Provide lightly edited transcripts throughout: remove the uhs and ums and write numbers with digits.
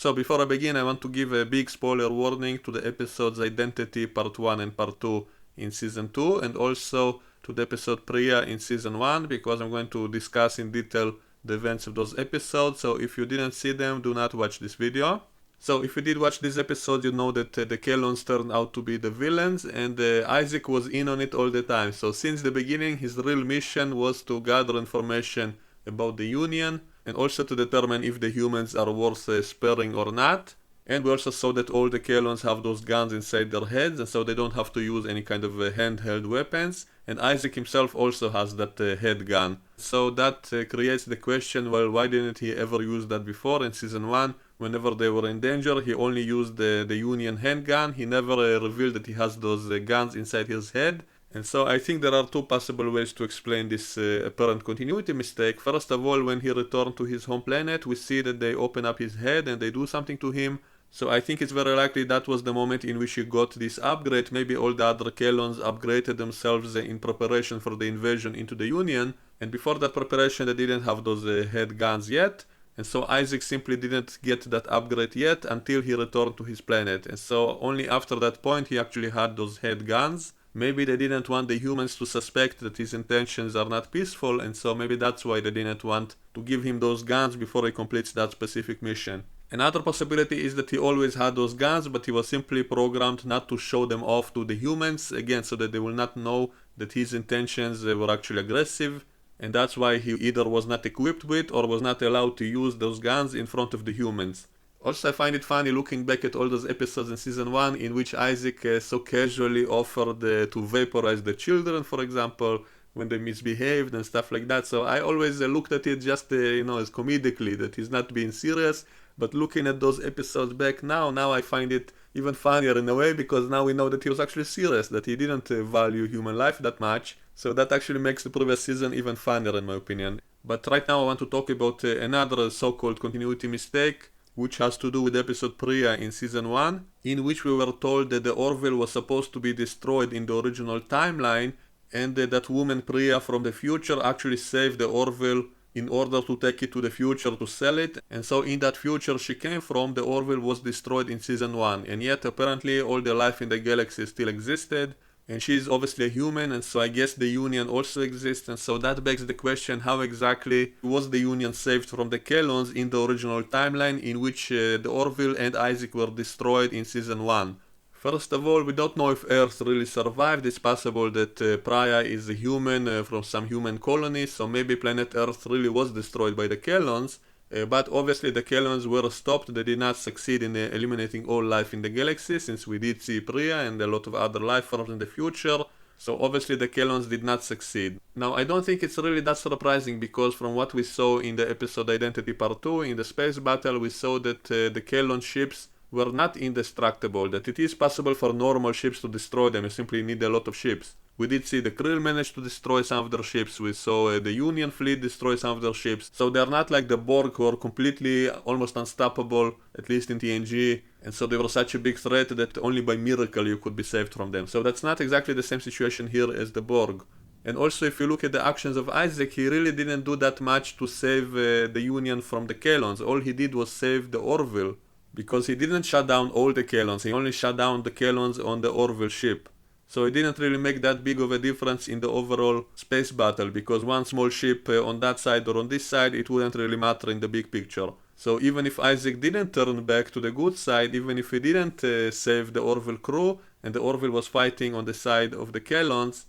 So before I begin, I want to give a big spoiler warning to the episode's Identity Part 1 and Part 2 in Season 2, and also to the episode Pria in Season 1, because I'm going to discuss in detail the events of those episodes. So if you didn't see them, do not watch this video. So if you did watch this episode, you know that the Kaylons turned out to be the villains, and Isaac was in on it all the time. So since the beginning, his real mission was to gather information about the Union, and also to determine if the humans are worth sparing or not. And we also saw that all the Kaylons have those guns inside their heads, and so they don't have to use any kind of handheld weapons. And Isaac himself also has that head gun. So that creates the question, well, why didn't he ever use that before? In Season 1, whenever they were in danger, he only used the Union handgun. He never revealed that he has those guns inside his head. And so I think there are two possible ways to explain this apparent continuity mistake. First of all, when he returned to his home planet, we see that they open up his head and they do something to him. So I think it's very likely that was the moment in which he got this upgrade. Maybe all the other Kaylons upgraded themselves in preparation for the invasion into the Union. And before that preparation, they didn't have those head guns yet. And so Isaac simply didn't get that upgrade yet until he returned to his planet. And so only after that point he actually had those head guns. Maybe they didn't want the humans to suspect that his intentions are not peaceful, and so maybe that's why they didn't want to give him those guns before he completes that specific mission. Another possibility is that he always had those guns, but he was simply programmed not to show them off to the humans, again, so that they will not know that his intentions were actually aggressive, and that's why he either was not equipped with or was not allowed to use those guns in front of the humans. Also, I find it funny looking back at all those episodes in Season 1 in which Isaac so casually offered to vaporize the children, for example, when they misbehaved and stuff like that. So I always looked at it just, as comedically, that he's not being serious. But looking at those episodes back now I find it even funnier in a way, because now we know that he was actually serious, that he didn't value human life that much. So that actually makes the previous season even funnier in my opinion. But right now I want to talk about another so-called continuity mistake, which has to do with episode Pria in Season 1, in which we were told that the Orville was supposed to be destroyed in the original timeline, and that woman Pria from the future actually saved the Orville in order to take it to the future to sell it. And so in that future she came from, the Orville was destroyed in Season 1, and yet apparently all the life in the galaxy still existed. And she's obviously a human, and so I guess the Union also exists, and so that begs the question, how exactly was the Union saved from the Kaylons in the original timeline in which the Orville and Isaac were destroyed in Season 1? First of all, we don't know if Earth really survived. It's possible that Pria is a human from some human colony, so maybe planet Earth really was destroyed by the Kaylons. But obviously the Kaylons were stopped. They did not succeed in eliminating all life in the galaxy, since we did see Pria and a lot of other life forms in the future. So obviously the Kaylons did not succeed. Now I don't think it's really that surprising, because from what we saw in the episode Identity Part 2, in the space battle, we saw that the Kaylon ships were not indestructible, that it is possible for normal ships to destroy them. You simply need a lot of ships. We did see the Krill manage to destroy some of their ships. We saw the Union fleet destroy some of their ships. So they're not like the Borg, who are completely almost unstoppable, at least in TNG. And so they were such a big threat that only by miracle you could be saved from them. So that's not exactly the same situation here as the Borg. And also if you look at the actions of Isaac, he really didn't do that much to save the Union from the Kaylons. All he did was save the Orville, because he didn't shut down all the Kaylons. He only shut down the Kaylons on the Orville ship. So it didn't really make that big of a difference in the overall space battle, because one small ship on that side or on this side, it wouldn't really matter in the big picture. So even if Isaac didn't turn back to the good side, even if he didn't save the Orville crew, and the Orville was fighting on the side of the Kaylons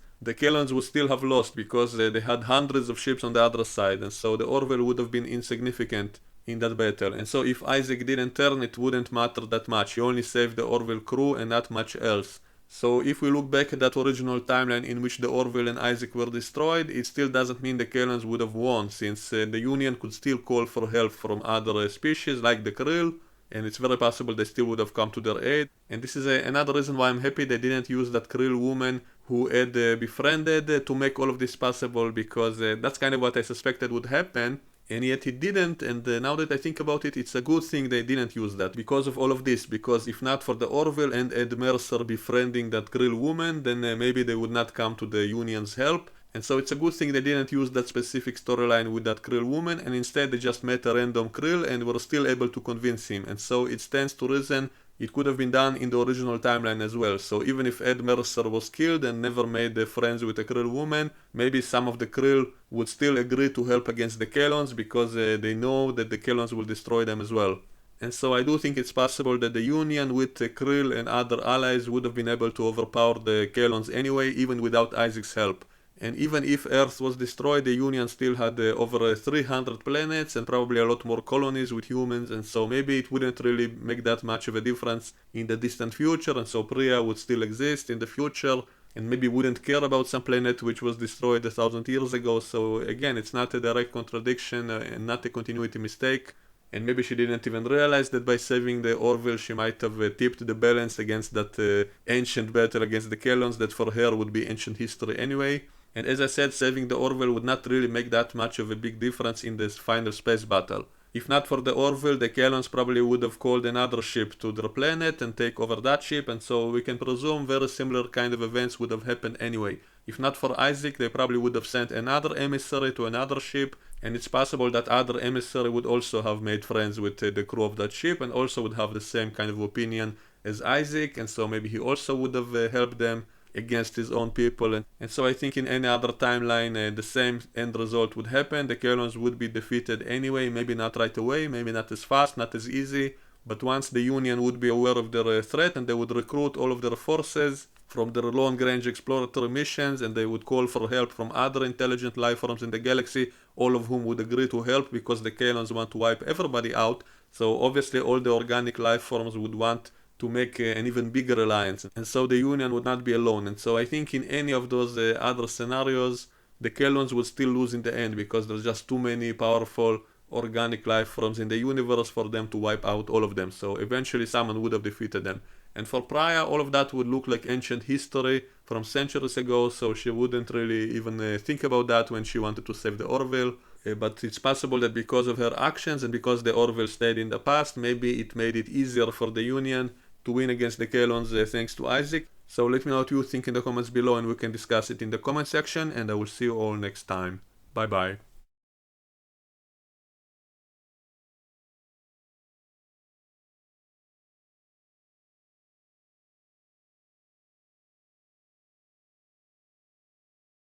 would still have lost, because they had hundreds of ships on the other side, and so the Orville would have been insignificant in that battle. And so if Isaac didn't turn, it wouldn't matter that much. He only saved the Orville crew and not much else. So if we look back at that original timeline in which the Orville and Isaac were destroyed, it still doesn't mean the Kaylons would have won, since the Union could still call for help from other species like the Krill, and it's very possible they still would have come to their aid. And this is another reason why I'm happy they didn't use that Krill woman who had befriended to make all of this possible, because that's kind of what I suspected would happen. And yet it didn't, and now that I think about it, it's a good thing they didn't use that because of all of this. Because if not for the Orville and Ed Mercer befriending that Krill woman, then maybe they would not come to the Union's help, And so it's a good thing they didn't use that specific storyline with that Krill woman, and instead they just met a random Krill and were still able to convince him. And so it stands to reason it could have been done in the original timeline as well. So even if Ed Mercer was killed and never made friends with a Krill woman, maybe some of the Krill would still agree to help against the Kaylons because they know that the Kaylons will destroy them as well. And so I do think it's possible that the Union with Krill and other allies would have been able to overpower the Kaylons anyway, even without Isaac's help. And even if Earth was destroyed, the Union still had over 300 planets and probably a lot more colonies with humans, and so maybe it wouldn't really make that much of a difference in the distant future, and so Pria would still exist in the future, and maybe wouldn't care about some planet which was destroyed 1,000 years ago. So again, it's not a direct contradiction and not a continuity mistake. And maybe she didn't even realize that by saving the Orville she might have tipped the balance against that ancient battle against the Kaylons that for her would be ancient history anyway. And as I said, saving the Orville would not really make that much of a big difference in this final space battle. If not for the Orville, the Kaylons probably would have called another ship to their planet and take over that ship, and so we can presume very similar kind of events would have happened anyway. If not for Isaac, they probably would have sent another emissary to another ship, and it's possible that other emissary would also have made friends with the crew of that ship and also would have the same kind of opinion as Isaac, and so maybe he also would have helped them against his own people. And so I think in any other timeline the same end result would happen. The Kaylons would be defeated anyway, maybe not right away, maybe not as fast, not as easy, but once the Union would be aware of their threat, and they would recruit all of their forces from their long-range exploratory missions, and they would call for help from other intelligent life forms in the galaxy, all of whom would agree to help because the Kaylons want to wipe everybody out. So obviously all the organic life forms would want to make an even bigger alliance, and so the Union would not be alone. And so I think in any of those other scenarios, the Kaylons would still lose in the end because there's just too many powerful organic life forms in the universe for them to wipe out all of them. So eventually someone would have defeated them. And for Pria, all of that would look like ancient history from centuries ago, so she wouldn't really even think about that when she wanted to save the Orville. But it's possible that because of her actions and because the Orville stayed in the past, maybe it made it easier for the Union to win against the Kaylons thanks to Isaac. So let me know what you think in the comments below and we can discuss it in the comment section, and I will see you all next time. Bye bye.